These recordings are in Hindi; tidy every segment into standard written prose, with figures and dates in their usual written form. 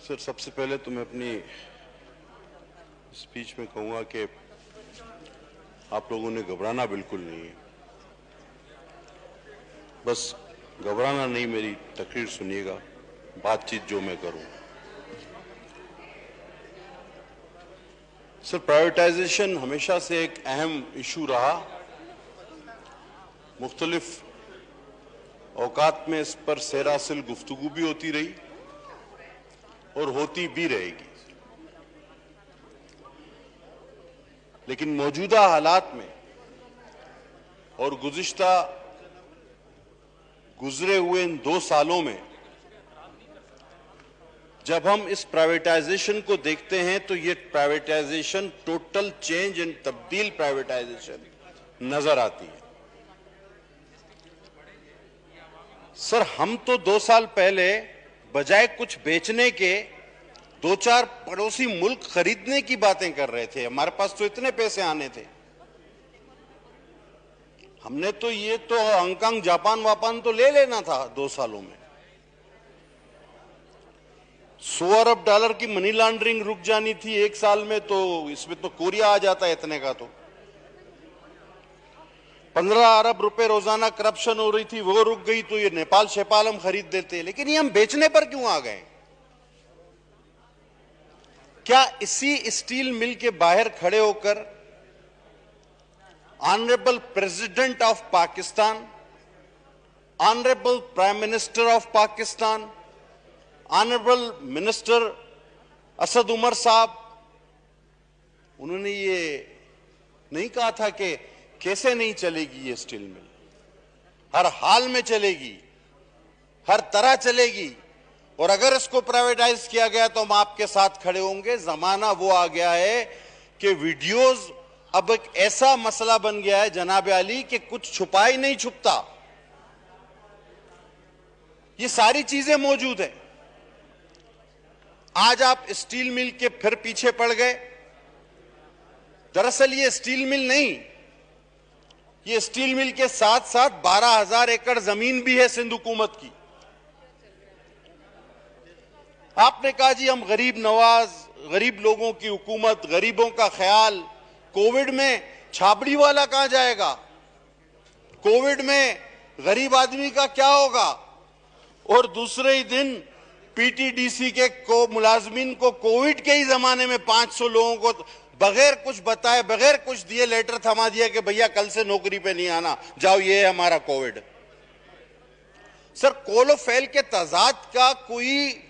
सर, सबसे पहले तो मैं अपनी स्पीच में कहूंगा कि आप लोगों ने घबराना बिल्कुल नहीं है। बस घबराना नहीं, मेरी तकरीर सुनिएगा, बातचीत जो मैं करूं। सर, प्राइवेटाइजेशन हमेशा से एक अहम इशू रहा। मुख्तलिफ औकात में इस पर सरासिल गुफ्तगू भी होती रही और होती भी रहेगी। लेकिन मौजूदा हालात में और गुजरे हुए इन 2 सालों में जब हम इस प्राइवेटाइजेशन को देखते हैं तो ये प्राइवेटाइजेशन टोटल चेंज एंड तब्दील प्राइवेटाइजेशन नजर आती है। सर, हम तो 2 साल पहले बजाय कुछ बेचने के 2-4 पड़ोसी मुल्क खरीदने की बातें कर रहे थे। हमारे पास तो इतने पैसे आने थे, हमने तो ये तो हांगकांग, जापान वापान तो ले लेना था 2 सालों में। $100 अरब की मनी लॉन्ड्रिंग रुक जानी थी 1 साल में, तो इसमें तो कोरिया आ जाता है इतने का। तो 15 अरब रुपए रोजाना करप्शन हो रही थी, वो रुक गई, तो ये नेपाल शेपाल हम खरीद देते। लेकिन ये हम बेचने पर क्यों आ गए? क्या इसी स्टील मिल के बाहर खड़े होकर honourable president of Pakistan, honourable prime minister of Pakistan, honourable minister Asad Umar साहब, उन्होंने ये नहीं कहा था कि कैसे नहीं चलेगी ये स्टील मिल? हर हाल में चलेगी, हर तरह चलेगी, और अगर इसको प्राइवेटाइज किया गया तो हम आपके साथ खड़े होंगे। जमाना वो आ गया है कि वीडियोस अब एक ऐसा मसला बन गया है जनाब आली कि कुछ छुपा ही नहीं छुपता। ये सारी चीजें मौजूद हैं। आज आप स्टील मिल के फिर पीछे पड़ गए। दरअसल ये स्टील मिल नहीं, ये स्टील मिल के साथ साथ 12,000 एकड़ जमीन भी है सिंध हुकूमत की। आपने कहा जी हम गरीब नवाज, गरीब लोगों की हुकूमत, गरीबों का ख्याल। कोविड में छाबड़ी वाला कहां जाएगा? कोविड में गरीब आदमी का क्या होगा? और दूसरे ही दिन पीटीडीसी के मुलाजमीन को कोविड के ही जमाने में 500 लोगों को बगैर कुछ बताए, बगैर कुछ दिए लेटर थमा दिया कि भैया कल से नौकरी पे नहीं आना, जाओ, ये है हमारा कोविड। सर, कोलो फैल के तजाद का कोई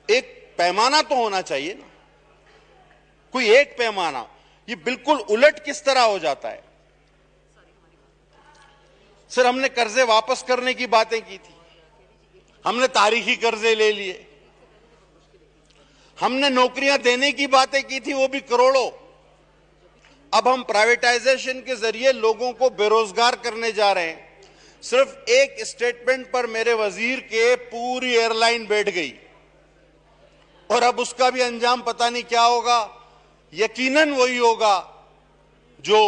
एक पैमाना तो होना चाहिए ना, कोई एक पैमाना। ये बिल्कुल उलट किस तरह हो जाता है? सर, हमने कर्जे वापस करने की बातें की थी, हमने तारीखी कर्जे ले लिए, हमने नौकरियां देने की बातें की थी, वो भी करोड़ों। अब हम प्राइवेटाइजेशन के जरिए लोगों को बेरोजगार करने जा रहे हैं। सिर्फ एक स्टेटमेंट पर मेरे वजीर के पूरी एयरलाइन बैठ गई, और अब उसका भी अंजाम पता नहीं क्या होगा। यकीनन वही होगा जो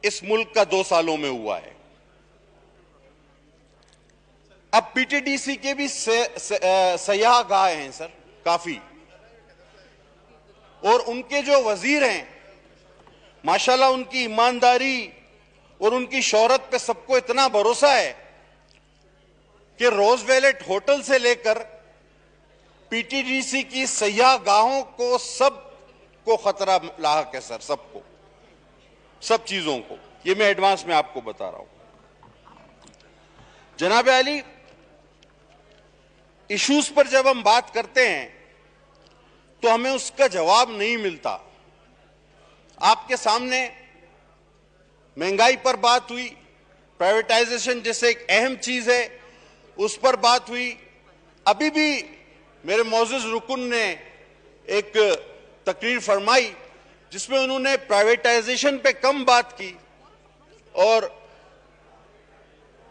इस मुल्क का 2 सालों में हुआ है। अब पीटीडीसी के भी सयाह गाह हैं सर काफी, और उनके जो वजीर हैं माशाल्लाह, उनकी ईमानदारी और उनकी शोहरत पे सबको इतना भरोसा है कि रोजवेलेट होटल से लेकर पीटीडीसी की सयाह गाहों को सबको खतरा लाहक है सर, सबको, सब चीजों को। ये मैं एडवांस में आपको बता रहा हूं। जनाब आली, इश्यूज पर जब हम बात करते हैं तो हमें उसका जवाब नहीं मिलता। आपके सामने महंगाई पर बात हुई, प्राइवेटाइजेशन जैसे एक अहम चीज है उस पर बात हुई। अभी भी मेरे मौजूद रुकन ने एक तकरीर फरमाई जिसमें उन्होंने प्राइवेटाइजेशन पे कम बात की और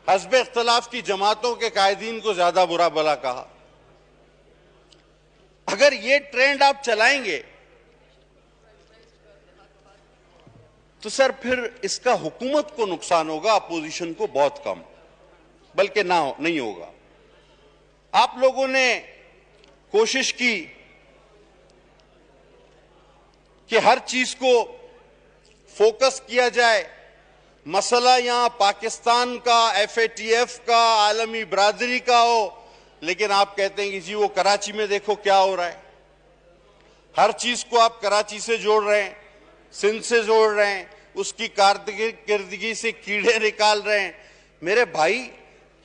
हस्ब इख्तलाफ की जमातों के कायदीन को ज्यादा बुरा भला कहा। अगर ये ट्रेंड आप चलाएंगे तो सर फिर इसका हुकूमत को नुकसान होगा, अपोजिशन को बहुत कम, बल्कि नहीं होगा। आप लोगों ने कोशिश की कि हर चीज को फोकस किया जाए। मसला यहां पाकिस्तान का, FATF का, आलमी बरादरी का हो, लेकिन आप कहते हैं कि जी वो कराची में देखो क्या हो रहा है। हर चीज को आप कराची से जोड़ रहे हैं, सिंध से जोड़ रहे हैं, उसकी कारकर्दगी से कीड़े निकाल रहे हैं। मेरे भाई,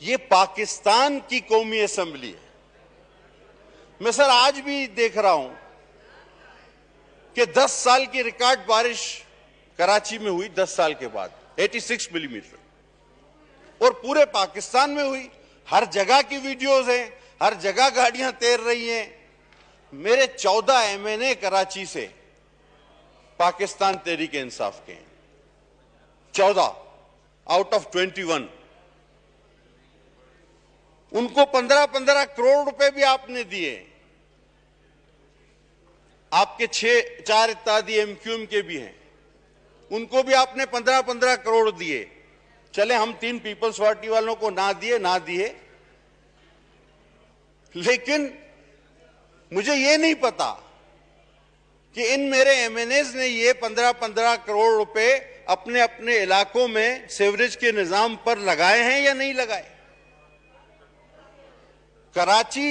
ये पाकिस्तान की कौमी असेंबली है। मैं सर आज भी देख रहा हूं कि 10 साल की रिकॉर्ड बारिश कराची में हुई, 10 साल के बाद 86 मिलीमीटर, और पूरे पाकिस्तान में हुई। हर जगह की वीडियोस हैं, हर जगह गाड़ियां तैर रही हैं। मेरे 14 MNA कराची से पाकिस्तान तहरीक इंसाफ के हैं, 14 आउट ऑफ 21। उनको 15-15 करोड़ रुपए भी आपने दिए। आपके 4 इत्तेहादी MQM के भी हैं, उनको भी आपने 15-15 करोड़ दिए। चले हम 3 पीपल्स पार्टी वालों को ना दिए, लेकिन मुझे ये नहीं पता कि इन मेरे MNAs ने ये 15-15 करोड़ रुपए अपने अपने इलाकों में सीवरेज के निजाम पर लगाए हैं या नहीं लगाए। कराची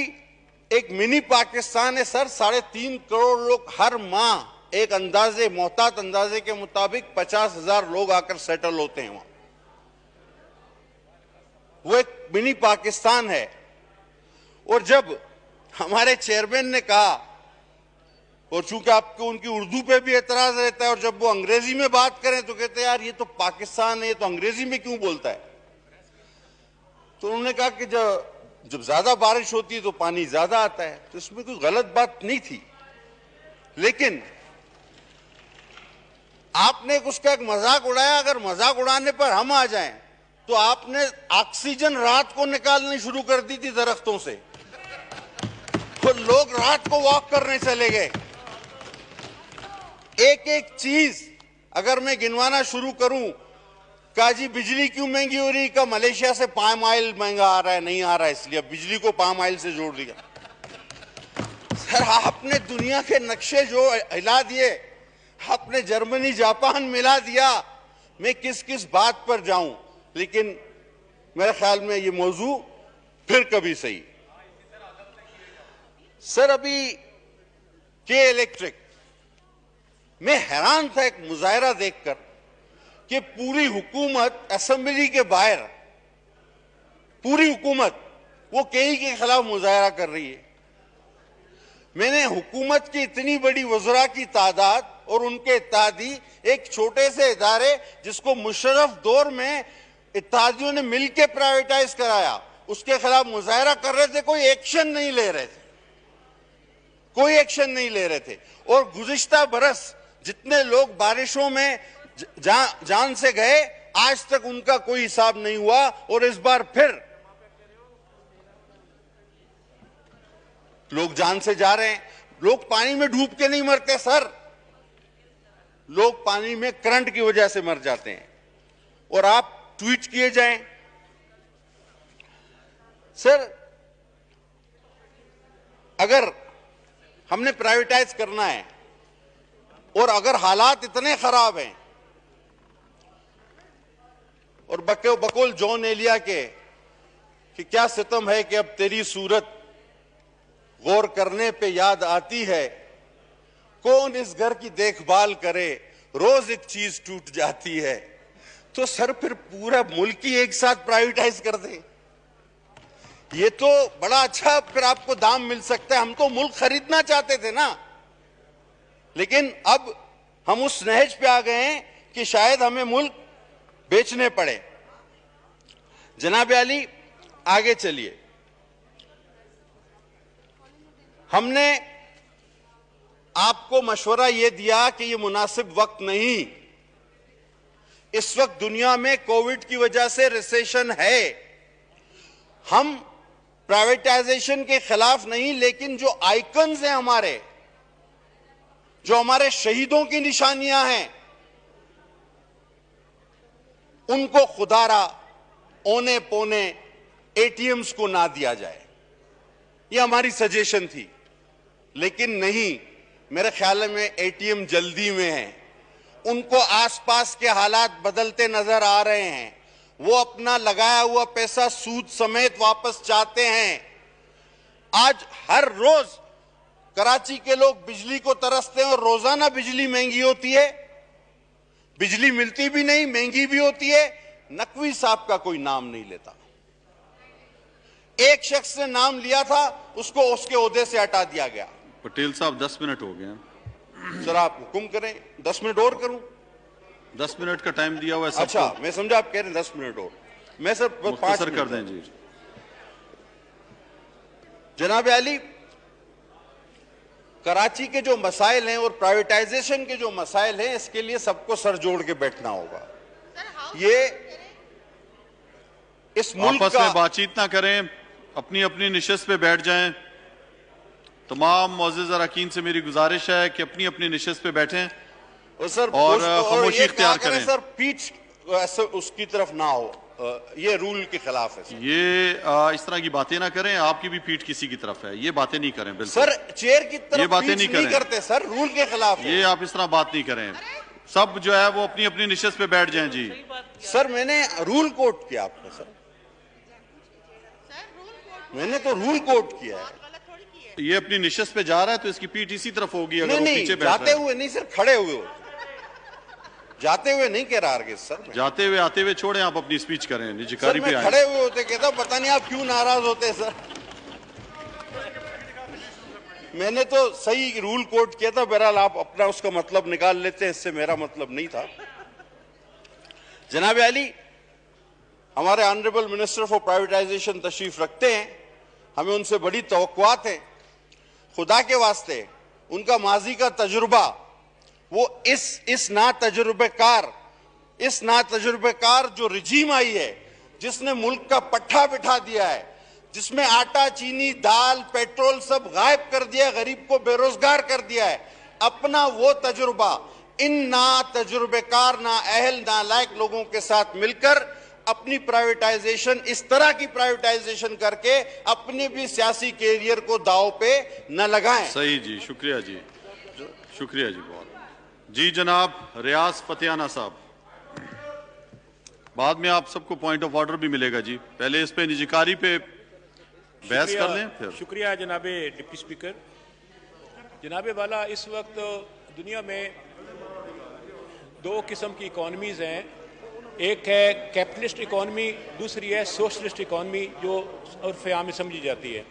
एक मिनी पाकिस्तान है सर। 3.5 करोड़ लोग हर माह एक मोहतात अंदाजे के मुताबिक 50,000 लोग आकर सेटल होते हैं वहां। वो एक मिनी पाकिस्तान है। और जब हमारे चेयरमैन ने कहा, और चूंकि आपको उनकी उर्दू पे भी एतराज रहता है, और जब वो अंग्रेजी में बात करें तो कहते हैं यार ये तो पाकिस्तान है, ये तो अंग्रेजी में क्यों बोलता है। तो उन्होंने कहा कि जब ज्यादा बारिश होती है तो पानी ज्यादा आता है, तो इसमें कोई गलत बात नहीं थी। लेकिन आपने उसका एक मजाक उड़ाया। अगर मजाक उड़ाने पर हम आ जाएं तो आपने ऑक्सीजन रात को निकालनी शुरू कर दी थी दरख्तों से, तो लोग रात को वॉक करने चले गए। एक एक चीज अगर मैं गिनवाना शुरू करूं, कहा जी बिजली क्यों महंगी हो रही, का मलेशिया से पाम ऑयल महंगा आ रहा है, नहीं आ रहा है इसलिए बिजली को पाम ऑयल से जोड़ दिया। सर आपने दुनिया के नक्शे जो हिला दिए, आपने जर्मनी जापान मिला दिया। मैं किस किस बात पर जाऊं, लेकिन मेरे ख्याल में ये मौजू फिर कभी सही। सर अभी के इलेक्ट्रिक में हैरान था एक मुजाहरा देखकर कि पूरी हुकूमत असेंबली के बाहर, पूरी हुकूमत वो केई के खिलाफ मुजाहरा कर रही है। मैंने हुकूमत की इतनी बड़ी वज़रा की तादाद और उनके इत्तेहादी एक छोटे से इदारे जिसको मुशर्रफ दौर में इत्तेहादियों ने मिलकर प्राइवेटाइज कराया, उसके खिलाफ मुजाहरा कर रहे थे। कोई एक्शन नहीं ले रहे थे, कोई एक्शन नहीं ले रहे थे। और गुज़िश्ता बरस जितने लोग बारिशों में जान से गए, आज तक उनका कोई हिसाब नहीं हुआ। और इस बार फिर लोग जान से जा रहे हैं। लोग पानी में डूब के नहीं मरते सर, लोग पानी में करंट की वजह से मर जाते हैं। और आप ट्वीट किए जाएं सर, अगर हमने प्राइवेटाइज करना है और अगर हालात इतने खराब हैं, और बकौल जॉन एलिया के कि क्या सितम है कि अब तेरी सूरत गौर करने पे याद आती है, कौन इस घर की देखभाल करे, रोज एक चीज टूट जाती है। तो सर फिर पूरा मुल्क ही एक साथ प्राइवेटाइज कर दे, ये तो बड़ा अच्छा फिर आपको दाम मिल सकता है। हम तो मुल्क खरीदना चाहते थे ना, लेकिन अब हम उस नहज पे आ गए हैं कि शायद हमें मुल्क बेचने पड़े। जनाब अली आगे चलिए। हमने आपको मशवरा यह दिया कि यह मुनासिब वक्त नहीं, इस वक्त दुनिया में कोविड की वजह से रिसेशन है। हम प्राइवेटाइजेशन के खिलाफ नहीं, लेकिन जो आइकन्स हैं हमारे, जो हमारे शहीदों की निशानियां हैं, उनको खुदारा औने पौने एटीएम्स को ना दिया जाए, यह हमारी सजेशन थी। लेकिन नहीं, मेरे ख्याल में एटीएम जल्दी में है, उनको आसपास के हालात बदलते नजर आ रहे हैं, वो अपना लगाया हुआ पैसा सूद समेत वापस चाहते हैं। आज हर रोज कराची के लोग बिजली को तरसते हैं और रोजाना बिजली महंगी होती है, बिजली मिलती भी नहीं, महंगी भी होती है। नकवी साहब का कोई नाम नहीं लेता। एक शख्स ने नाम लिया था, उसको उसके ओहदे से हटा दिया गया। पटेल साहब 10 मिनट हो गए। सर आप हुक्म करें, 10 मिनट और करूं? 10 मिनट का टाइम दिया हुआ है सबको। अच्छा, मैं समझा आप कह रहे हैं 10 मिनट और। मैं सर 5 मिनट कर दें जी। जनाब आली, कराची के जो मसाइल हैं और प्राइवेटाइजेशन के जो मसाइल हैं, इसके लिए सबको सर जोड़ के बैठना होगा। ये इस मुल्क आपस का में बातचीत ना करें, अपनी अपनी निशस्त पे बैठ जाएं। तमाम मुअज़्ज़िज़ अरकान से मेरी गुजारिश है कि अपनी अपनी निशस्त पे बैठें सर और खामोशी इख्तियार करें। सर पीठ ऐसे उसकी तरफ ना हो, ये रूल के खिलाफ है सर। ये इस तरह की बातें ना करें, आपकी भी पीठ किसी की तरफ है, ये बातें नहीं करें। बिल्कुल सर, चेयर की तरफ ये बातें नहीं करते सर, रूल के खिलाफ है। ये आप इस तरह बात नहीं करें। सब जो है वो अपनी अपनी निशस्त पे बैठ जाएं जी। सर मैंने रूल कोट किया आपने सर, मैंने तो रूल कोट किया है। ये अपनी निशस्त पे जा रहा है तो इसकी पीठ इसी तरफ होगी अगर वो नहीं, पीछे बैठ रहा है। जाते हुए नहीं सर, खड़े हुए हो। जाते हुए नहीं कह रहा आगे सर, जाते हुए आते हुए छोड़े, आप अपनी स्पीच करें, निजकारी पे आए। खड़े हुए होते कहता पता नहीं आप क्यों नाराज होते सर। मैंने तो सही रूल कोट किया था, बहरहाल आप अपना उसका मतलब निकाल लेते हैं, इससे मेरा मतलब नहीं था। जनाब आली, हमारे ऑनरेबल मिनिस्टर फॉर प्राइवेटाइजेशन तशरीफ रखते हैं, हमें उनसे बड़ी तवक्कुआत है। खुदा के वास्ते उनका माजी का तजुर्बा, वो इस ना तजुर्बेकार जो रिजीम आई है, जिसने मुल्क का पट्टा बिठा दिया है, जिसमें आटा, चीनी, दाल, पेट्रोल सब गायब कर दिया, गरीब को बेरोजगार कर दिया है, अपना वो तजुर्बा इन ना तजुर्बेकार, ना अहल, ना लायक लोगों के साथ मिलकर अपनी प्राइवेटाइजेशन, इस तरह की प्राइवेटाइजेशन करके अपने भी सियासी कैरियर को दांव पे न लगाएं। सही जी, शुक्रिया जी, शुक्रिया जी बहुत जी। जनाब रियाज फतेहाना साहब, बाद में आप सबको पॉइंट ऑफ ऑर्डर भी मिलेगा जी, पहले इस पे निजकारी पे बहस कर लें फिर। शुक्रिया जनाबे डिप्टी स्पीकर। जनाबे वाला, इस वक्त दुनिया में दो किस्म की इकॉनमीज हैं, एक है कैपिटलिस्ट इकॉनमी, दूसरी है सोशलिस्ट इकॉनमी, जो उर्फ़ आम में समझी जाती है।